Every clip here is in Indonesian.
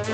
Halo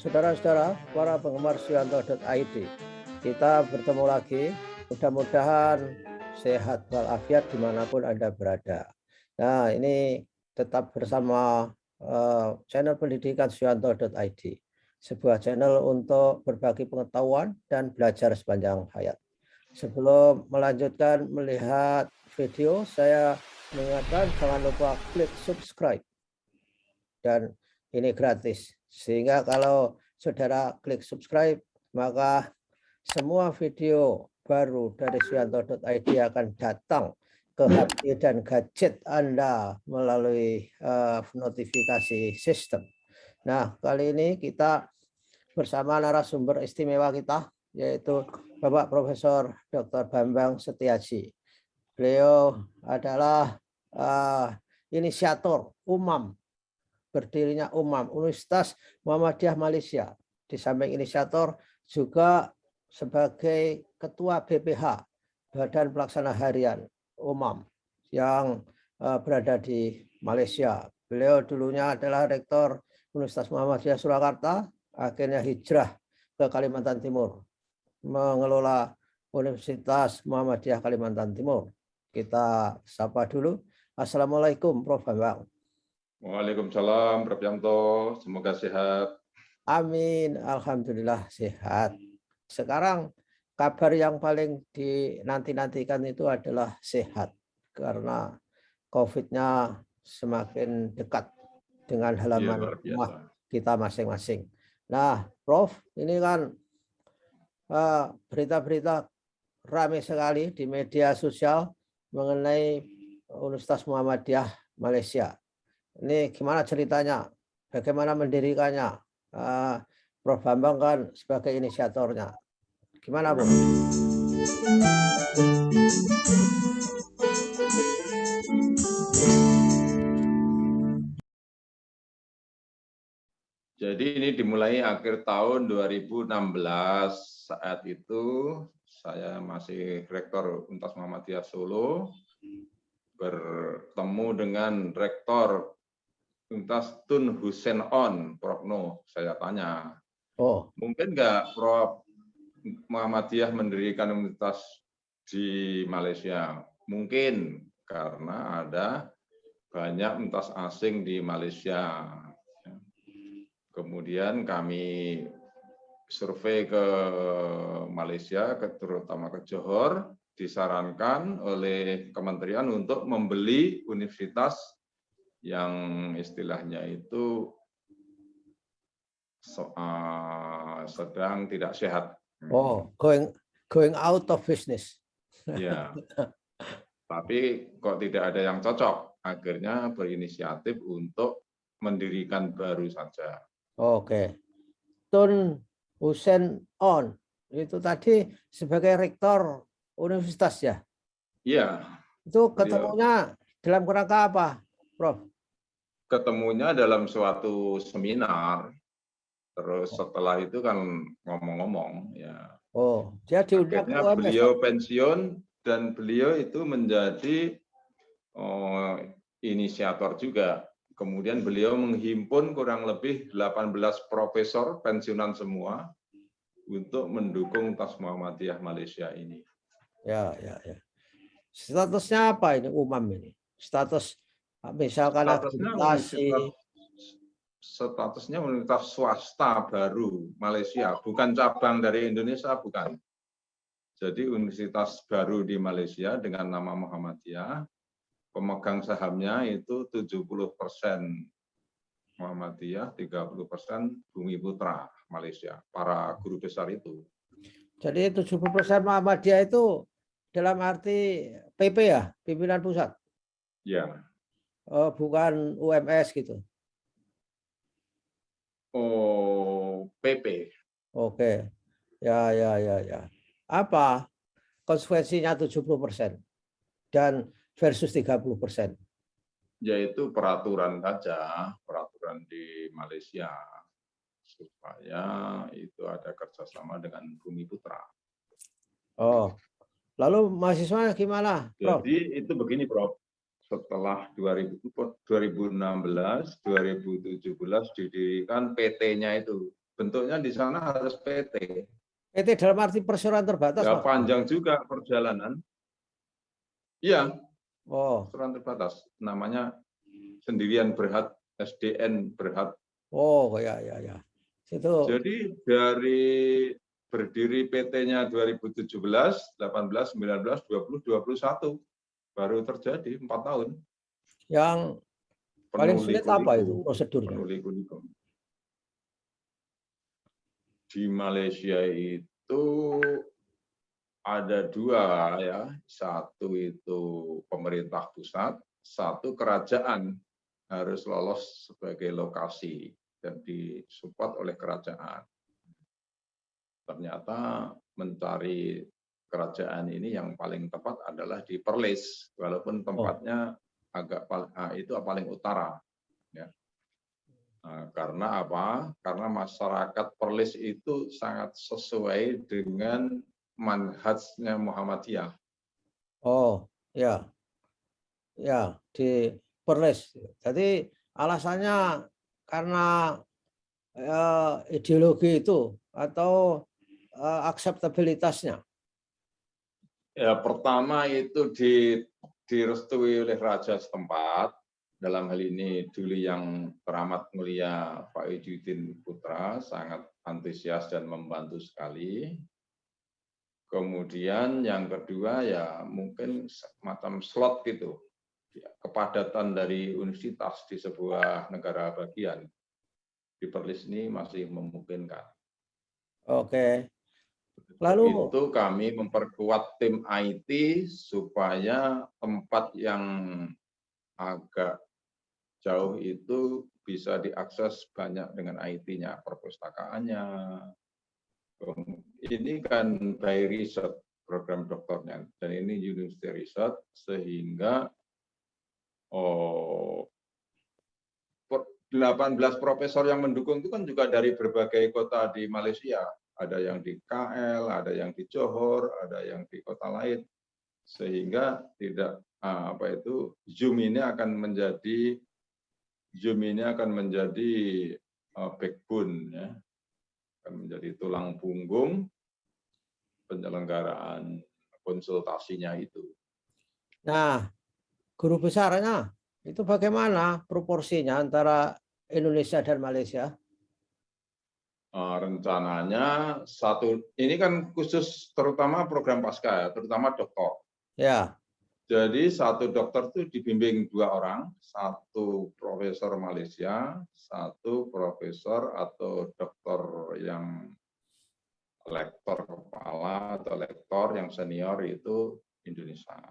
saudara-saudara, para penggemar Suyanto.id. Kita bertemu lagi, mudah-mudahan sehat walafiat dimanapun Anda berada. Nah, ini tetap bersama channel pendidikan Suyanto.id, sebuah channel untuk berbagi pengetahuan dan belajar sepanjang hayat. Sebelum melanjutkan melihat video, saya mengingatkan jangan lupa klik subscribe, dan ini gratis. Sehingga kalau saudara klik subscribe, maka semua video baru dari Suyanto.id akan datang ke HP dan gadget Anda melalui notifikasi sistem. Nah, kali ini kita bersama narasumber istimewa kita, yaitu Bapak Profesor Dr. Bambang Setiaji. Beliau adalah inisiator UMAM, berdirinya UMAM, Universitas Muhammadiyah Malaysia. Di samping inisiator juga sebagai Ketua BPH, Badan Pelaksana Harian UMAM, yang berada di Malaysia. Beliau dulunya adalah Rektor Universitas Muhammadiyah Surakarta, akhirnya hijrah ke Kalimantan Timur, mengelola Universitas Muhammadiyah Kalimantan Timur. Kita sapa dulu. Assalamualaikum, Prof. Bambang. Waalaikumsalam, Prof. Yanto. Semoga sehat. Amin, alhamdulillah sehat. Sekarang kabar yang paling dinanti-nantikan itu adalah sehat, karena COVID-nya semakin dekat dengan halaman rumah kita masing-masing. Nah, Prof, ini kan berita-berita ramai sekali di media sosial mengenai Universitas Muhammadiyah Malaysia. Ini gimana ceritanya? Bagaimana mendirikannya? Prof. Bambang kan sebagai inisiatornya. Gimana, Bu? Jadi ini dimulai akhir tahun 2016. Saat itu saya masih Rektor Universitas Muhammadiyah Solo, bertemu dengan Rektor Universitas Tun Hussein On, Prof. No. Saya tanya, mungkin nggak Prof. Muhammadiyah mendirikan universitas di Malaysia? Mungkin, karena ada banyak universitas asing di Malaysia. Kemudian kami survei ke Malaysia, terutama ke Johor, disarankan oleh kementerian untuk membeli universitas yang istilahnya itu sedang tidak sehat. Going out of business. Ya, tapi kok tidak ada yang cocok, akhirnya berinisiatif untuk mendirikan baru saja. Oke, Tun Hussein On itu tadi sebagai rektor universitas ya? Iya. Itu ketemunya dalam kerangka apa, Prof? Ketemunya dalam suatu seminar, terus setelah itu kan ngomong-ngomong ya. Dia diundang akhirnya beliau pensiun dan beliau itu menjadi inisiator juga. Kemudian beliau menghimpun kurang lebih 18 profesor pensiunan semua untuk mendukung Universitas Muhammadiyah Malaysia ini. Ya. Statusnya apa ini UMAM ini? Status misalkan akreditasi. Statusnya universitas swasta baru Malaysia, bukan cabang dari Indonesia, bukan. Jadi universitas baru di Malaysia dengan nama Muhammadiyah, pemegang sahamnya itu 70% Muhammadiyah, 30% Bumi Putra Malaysia, para guru besar itu. Jadi 70% Muhammadiyah itu dalam arti PP ya, pimpinan pusat? Ya. Bukan UMS gitu? PP. Oke. Ya. Apa konsekuensinya 70% dan versus 30%? Yaitu peraturan saja, peraturan di Malaysia, supaya itu ada kerjasama dengan Bumi Putra. Oh, lalu mahasiswanya gimana, Prof? Jadi itu begini, Prof. Setelah 2016, 2017 didirikan PT-nya itu. Bentuknya di sana harus PT. PT dalam arti perseroan terbatas, Ya, Mas? panjang juga perjalanan. Iya, Oh, perseroan terbatas. Namanya Sendirian Berhad, SDN Berhad. oh ya. Itu. Jadi dari berdiri PT-nya 2017, 18, 19, 20, 21 baru terjadi 4 tahun. Yang paling Penuh sulit apa itu liku-liku, prosedurnya? penuh liku-liku. Di Malaysia itu ada dua ya, satu itu pemerintah pusat, satu kerajaan harus lolos sebagai lokasi dan disupport oleh kerajaan. Ternyata mencari kerajaan ini yang paling tepat adalah di Perlis, walaupun tempatnya agak itu paling utara. Ya. Nah, karena apa? Karena masyarakat Perlis itu sangat sesuai dengan manhajnya Muhammadiyah. Oh, ya. Ya, di Perlis. Jadi alasannya karena ideologi itu atau akseptabilitasnya. Ya, pertama itu direstui oleh raja setempat. Dalam hal ini dulu yang teramat mulia Pak Wahidudin Putra sangat antusias dan membantu sekali. Kemudian yang kedua ya mungkin semacam slot gitu, kepadatan dari universitas di sebuah negara bagian di Perlis ini masih memungkinkan. Oke. Lalu itu kami memperkuat tim IT supaya tempat yang agak jauh itu bisa diakses banyak dengan IT-nya, perpustakaannya. Ini kan by research program doktornya, dan ini university research, sehingga 18 profesor yang mendukung itu kan juga dari berbagai kota di Malaysia. Ada yang di KL, ada yang di Johor, ada yang di kota lain. Sehingga tidak Zoom ini akan menjadi backbone, ya, akan menjadi tulang punggung penyelenggaraan konsultasinya itu. Nah, guru besarnya itu bagaimana proporsinya antara Indonesia dan Malaysia? Rencananya ini kan khusus terutama program pasca, terutama doktor. Ya. Jadi satu dokter itu dibimbing 2 orang, satu profesor Malaysia, satu profesor atau dokter yang lektor kepala atau lektor yang senior itu Indonesia.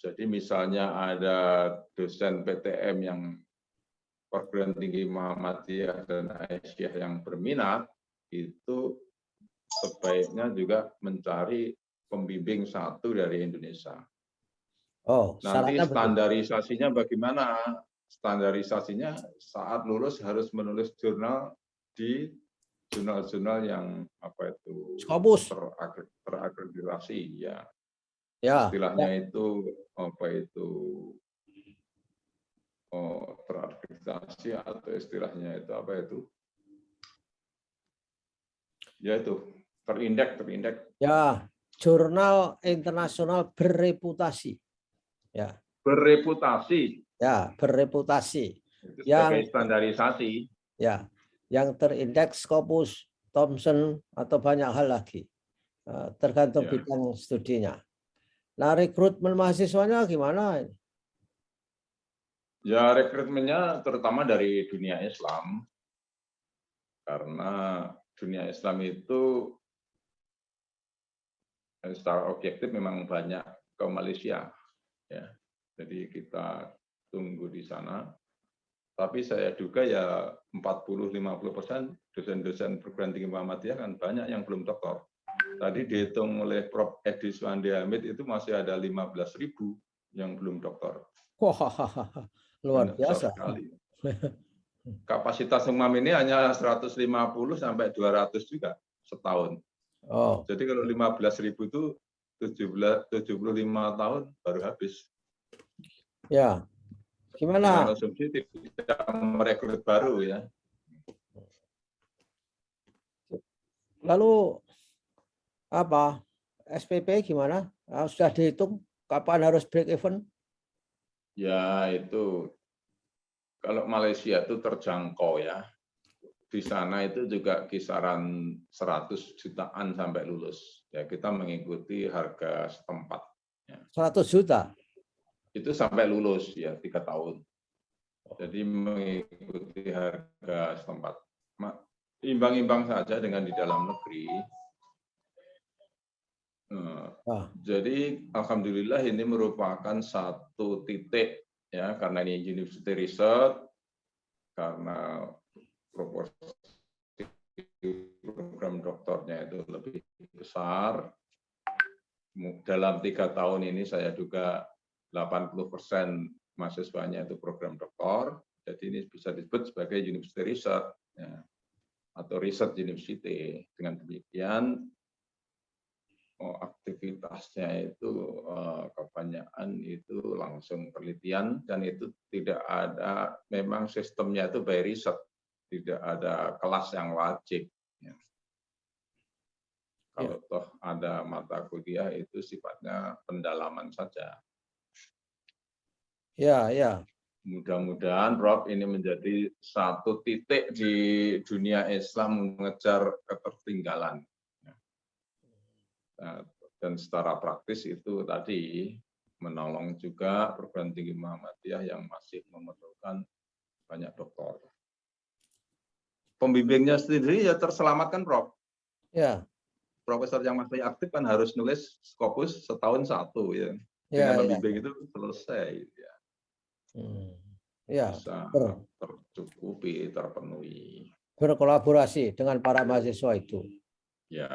Jadi misalnya ada dosen PTM yang perguruan tinggi Muhammadiyah dan Aisyah yang berminat, itu sebaiknya juga mencari pembimbing satu dari Indonesia. Oh, Nanti standarisasinya bagaimana? Standarisasinya saat lulus harus menulis jurnal di jurnal-jurnal yang terakreditasi, ya. Istilahnya itu terakreditasi atau istilahnya itu ya itu terindeks. Ya, jurnal internasional berreputasi. Ya. Berreputasi. Ya, berreputasi. Itu sebagai standarisasi. Ya, yang terindeks Scopus, Thomson atau banyak hal lagi. Tergantung bidang studinya. Nah, rekrutmen mahasiswanya gimana? Ya, rekrutmennya terutama dari dunia Islam. Karena dunia Islam itu secara objektif memang banyak ke Malaysia, ya. Jadi kita tunggu di sana. Tapi saya duga ya 40-50% dosen-dosen perguruan tinggi Muhammadiyah kan banyak yang belum doktor. Tadi dihitung oleh Prof. Edi Suwandi Hamid itu masih ada 15.000 yang belum doktor. Wah, luar biasa. Kapasitas umum ini hanya 150 sampai 200 juga setahun. Oh. Jadi kalau 15.000 itu 75 tahun baru habis. Ya. Gimana? Dengan asumsi tidak merekrut baru ya. Lalu apa? SPP gimana? Sudah dihitung kapan harus break even? Ya itu kalau Malaysia itu terjangkau ya. Di sana itu juga kisaran 100 jutaan sampai lulus. Ya kita mengikuti harga setempat. Ya. 100 juta? Itu sampai lulus ya 3 tahun. Jadi mengikuti harga setempat. Imbang-imbang saja dengan di dalam negeri. Jadi alhamdulillah ini merupakan satu titik ya karena ini university research, karena proporsi program doktornya itu lebih besar. Dalam 3 tahun ini saya juga 80% mahasiswanya itu program doktor. Jadi ini bisa disebut sebagai university research ya, atau research university. Dengan demikian aktivitasnya itu kebanyakan itu langsung penelitian dan itu tidak ada, memang sistemnya itu by research, tidak ada kelas yang wajib. Ya. Kalau toh ada mata kuliah itu sifatnya pendalaman saja. Ya, ya. Mudah-mudahan Prof ini menjadi satu titik di dunia Islam mengejar ketertinggalan. Dan secara praktis itu tadi menolong juga perguruan tinggi Muhammadiyah yang masih memerlukan banyak doktor. Pembimbingnya sendiri ya terselamatkan, Prof. Ya. Profesor yang masih aktif kan harus nulis Scopus setahun satu ya. Dengan pembimbing itu selesai. Ya. Ya. Bisa tercukupi, terpenuhi. Berkolaborasi dengan para mahasiswa itu. Ya.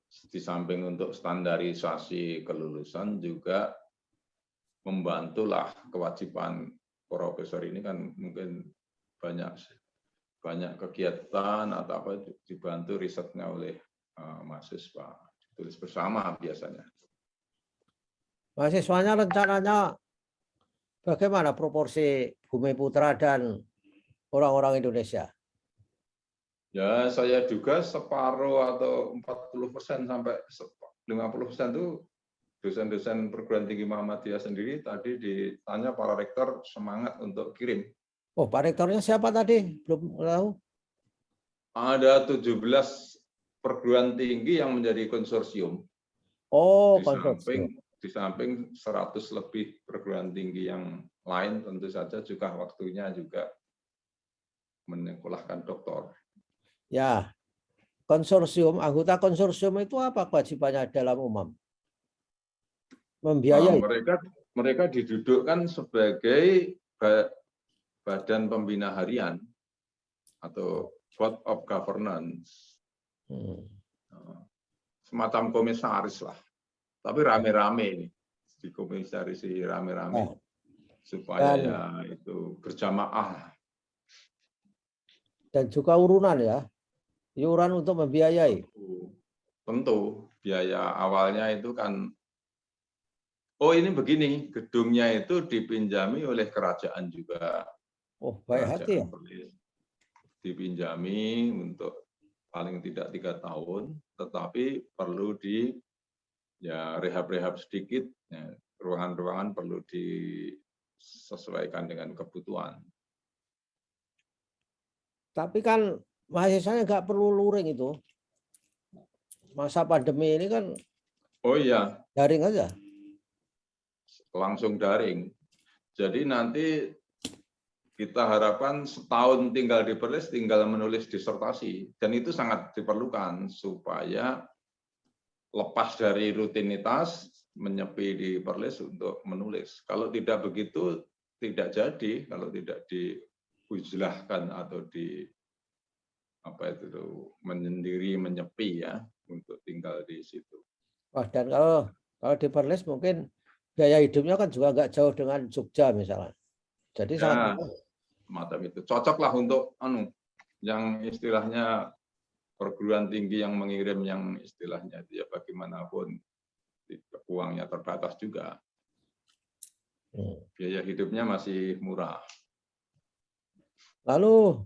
Di samping untuk standarisasi kelulusan juga membantulah kewajiban profesor ini kan mungkin banyak kegiatan atau apa dibantu risetnya oleh mahasiswa, ditulis bersama biasanya. Mahasiswanya rencananya bagaimana proporsi Bumi Putra dan orang-orang Indonesia? Ya, saya juga separuh atau 40% sampai 50% itu dosen-dosen perguruan tinggi Muhammadiyah sendiri tadi ditanya para rektor semangat untuk kirim. Oh, Pak Rektornya siapa tadi? Belum tahu. Ada 17 perguruan tinggi yang menjadi konsorsium. Oh, di samping 100 lebih perguruan tinggi yang lain tentu saja juga waktunya juga menyekolahkan doktor. Ya, konsorsium, anggota konsorsium itu apa kewajibannya dalam umum? Membiayai. Mereka didudukkan sebagai badan pembina harian atau board of governance. Semacam komisaris lah. Tapi rame-rame ini. Dikomisarisi rame-rame. Supaya ya itu berjamaah. Dan juga urunan ya. Iuran untuk membiayai. Tentu. Biaya awalnya itu kan, oh ini begini, gedungnya itu dipinjami oleh kerajaan juga. Oh, baik hati ya. Dipinjami untuk paling tidak 3 tahun, tetapi perlu rehab-rehab sedikit, ruangan-ruangan perlu disesuaikan dengan kebutuhan. Tapi kan mahasiswanya nggak perlu luring itu. Masa pandemi ini kan. Oh iya. Daring aja. Langsung daring. Jadi nanti kita harapkan setahun tinggal di Perlis, tinggal menulis disertasi. Dan itu sangat diperlukan supaya lepas dari rutinitas, menyepi di Perlis untuk menulis. Kalau tidak begitu, tidak jadi. Kalau tidak diujlahkan atau menyendiri, menyepi ya, untuk tinggal di situ. Wah, dan kalau di Perlis mungkin biaya hidupnya kan juga nggak jauh dengan Jogja misalnya. Jadi sangat semacam itu. Cocoklah untuk yang istilahnya perguruan tinggi yang mengirim yang istilahnya itu ya bagaimanapun uangnya terbatas juga. Biaya hidupnya masih murah. Lalu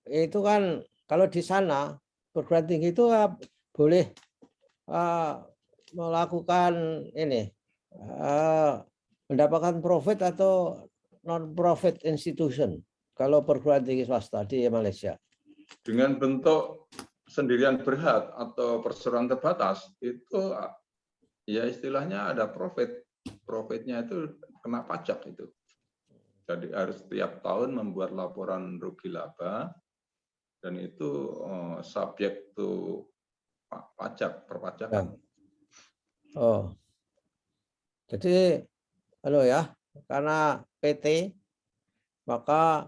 itu kan kalau di sana perguruan tinggi itu boleh melakukan ini mendapatkan profit atau non profit institution kalau perguruan tinggi swasta di Malaysia. Dengan bentuk sendirian berhad atau perseroan terbatas itu ya istilahnya ada profit. Profitnya itu kena pajak itu. Jadi harus setiap tahun membuat laporan rugi laba dan itu subjek to pajak perpajakan. Oh, jadi halo ya, karena PT maka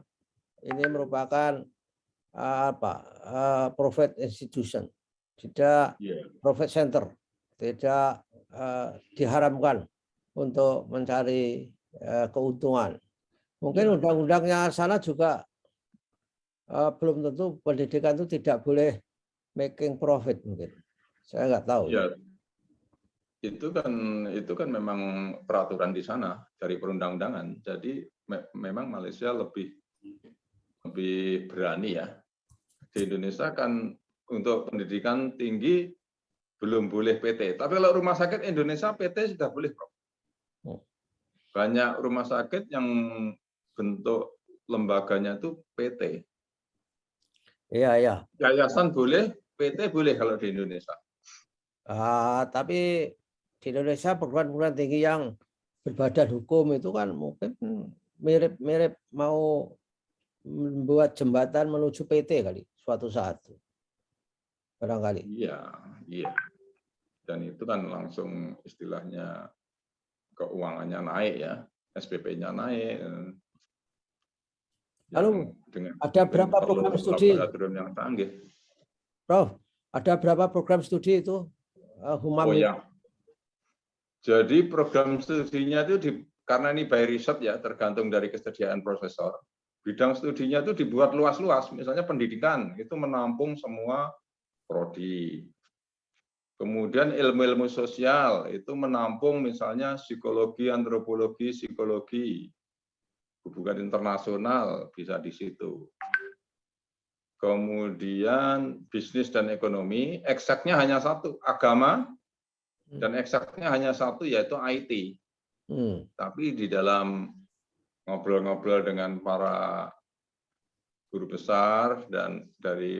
ini merupakan profit institution, tidak profit center, tidak diharamkan untuk mencari keuntungan. Mungkin undang-undangnya sana juga belum tentu pendidikan itu tidak boleh making profit mungkin. Saya nggak tahu. Ya, itu kan memang peraturan di sana dari perundang-undangan. Jadi memang Malaysia lebih berani ya. Di Indonesia kan untuk pendidikan tinggi belum boleh PT. Tapi kalau rumah sakit Indonesia PT sudah boleh, Prof. Banyak rumah sakit yang bentuk lembaganya itu PT. Iya. Yayasan boleh, PT boleh kalau di Indonesia. Tapi di Indonesia perguruan tinggi yang berbadan hukum itu kan mungkin mirip-mirip mau membuat jembatan menuju PT kali suatu saat. Barangkali. Iya. Dan itu kan langsung istilahnya keuangannya naik ya, SPP-nya naik. Lalu ada berapa program studi? Yang canggih. Prof, ada berapa program studi itu? Oh ya. Jadi program studinya itu karena ini by riset ya, tergantung dari kesediaan profesor. Bidang studinya itu dibuat luas-luas. Misalnya pendidikan itu menampung semua prodi. Kemudian ilmu-ilmu sosial itu menampung misalnya psikologi, antropologi, psikologi, hubungan internasional bisa di situ. Kemudian bisnis dan ekonomi, eksaknya hanya satu, agama, dan eksaknya hanya satu yaitu IT. Tapi di dalam ngobrol-ngobrol dengan para guru besar dan dari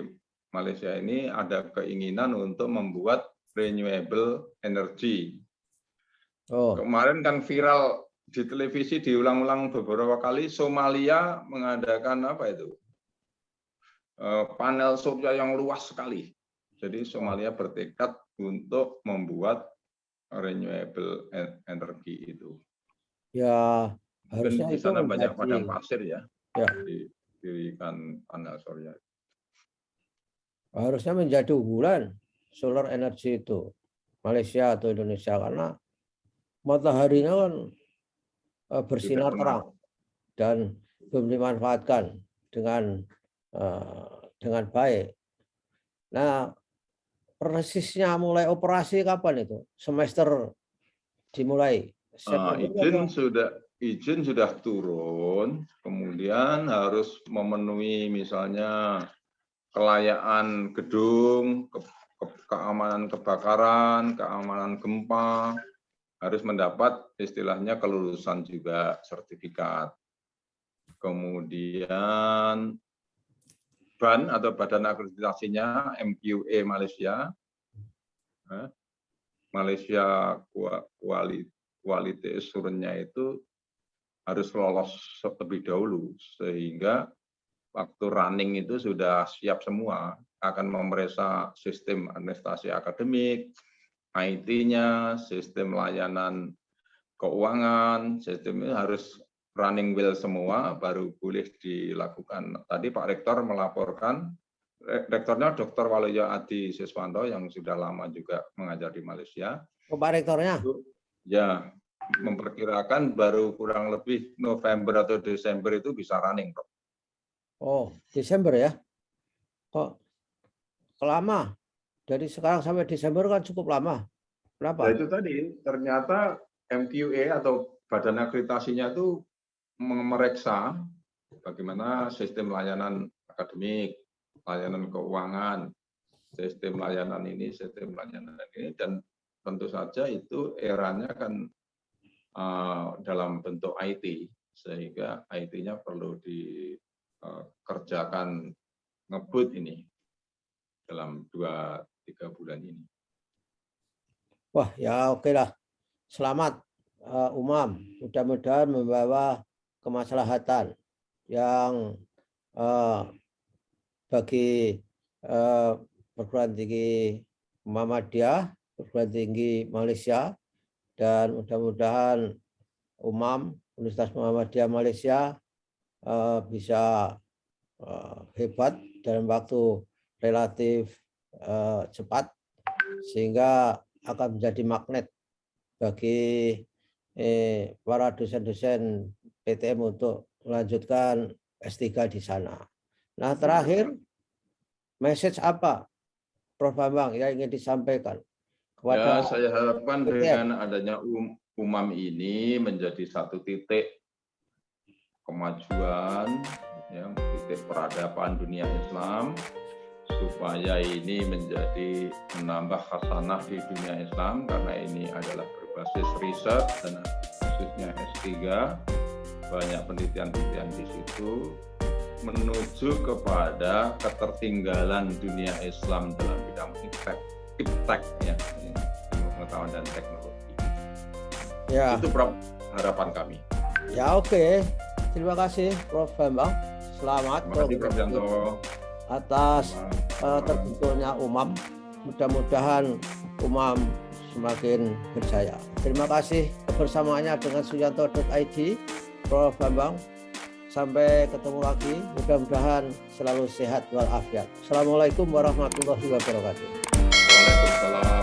Malaysia ini ada keinginan untuk membuat renewable energy. Kemarin kan viral di televisi diulang-ulang beberapa kali, Somalia mengadakan apa itu? Panel surya yang luas sekali. Jadi Somalia bertekad untuk membuat renewable energy itu. Ya, harusnya di itu sana banyak padang pasir ya. Didirikan panel surya. Harusnya menjadi unggulan solar energy itu Malaysia atau Indonesia karena mataharinya kan bersinar terang dan belum dimanfaatkan dengan baik. Nah, persisnya mulai operasi kapan itu? Semester dimulai? Izin sudah turun, kemudian harus memenuhi misalnya kelayakan gedung, keamanan kebakaran, keamanan gempa, harus mendapat istilahnya kelulusan juga sertifikat. Kemudian BAN atau badan akreditasinya MQA Malaysia, Malaysia Quality Assurance-nya itu harus lolos terlebih dahulu sehingga waktu running itu sudah siap semua, akan memeriksa sistem administrasi akademik, IT-nya, sistem layanan keuangan, sistemnya harus running well semua baru boleh dilakukan. Tadi Pak Rektor melaporkan, rektornya Dr. Waluyo Adi Siswanto yang sudah lama juga mengajar di Malaysia. Pak Rektornya? Ya, memperkirakan baru kurang lebih November atau Desember itu bisa running, Prof. Oh, Desember ya? Kok lama. Dari sekarang sampai Desember kan cukup lama. Kenapa? Nah, itu tadi ternyata MQA atau badan akreditasinya itu memeriksa bagaimana sistem layanan akademik, layanan keuangan, sistem layanan ini, dan tentu saja itu eranya kan dalam bentuk IT, sehingga IT-nya perlu dikerjakan ngebut ini dalam 2-3 bulan ini. Wah, ya oke lah. Selamat Umam. Mudah-mudahan membawa kemaslahatan yang bagi perguruan tinggi Muhammadiyah, perguruan tinggi Malaysia, dan mudah-mudahan Umam Universitas Muhammadiyah Malaysia bisa hebat dalam waktu relatif cepat, sehingga akan menjadi magnet bagi para dosen-dosen PTM untuk melanjutkan S3 di sana. Nah, terakhir, message apa, Prof. Bambang, yang ingin disampaikan kepada saya harapkan PTM? Dengan adanya Umam ini menjadi satu titik kemajuan, ya, titik peradaban dunia Islam, supaya ini menjadi menambah khasanah di dunia Islam, karena ini adalah berbasis riset dan khususnya S3, banyak penelitian-penelitian di situ menuju kepada ketertinggalan dunia Islam dalam bidang iptek, ya, pengetahuan dan teknologi. Ya. Itu Prof, harapan kami. Ya, oke. Terima kasih Prof. Bambang. Selamat atas terbentuknya Umam. Mudah-mudahan Umam semakin berjaya. Terima kasih kebersamaannya dengan Suyanto.id, Prof. Bambang. Sampai ketemu lagi. Mudah-mudahan selalu sehat walafiat. Assalamualaikum warahmatullahi wabarakatuh. Waalaikumsalam.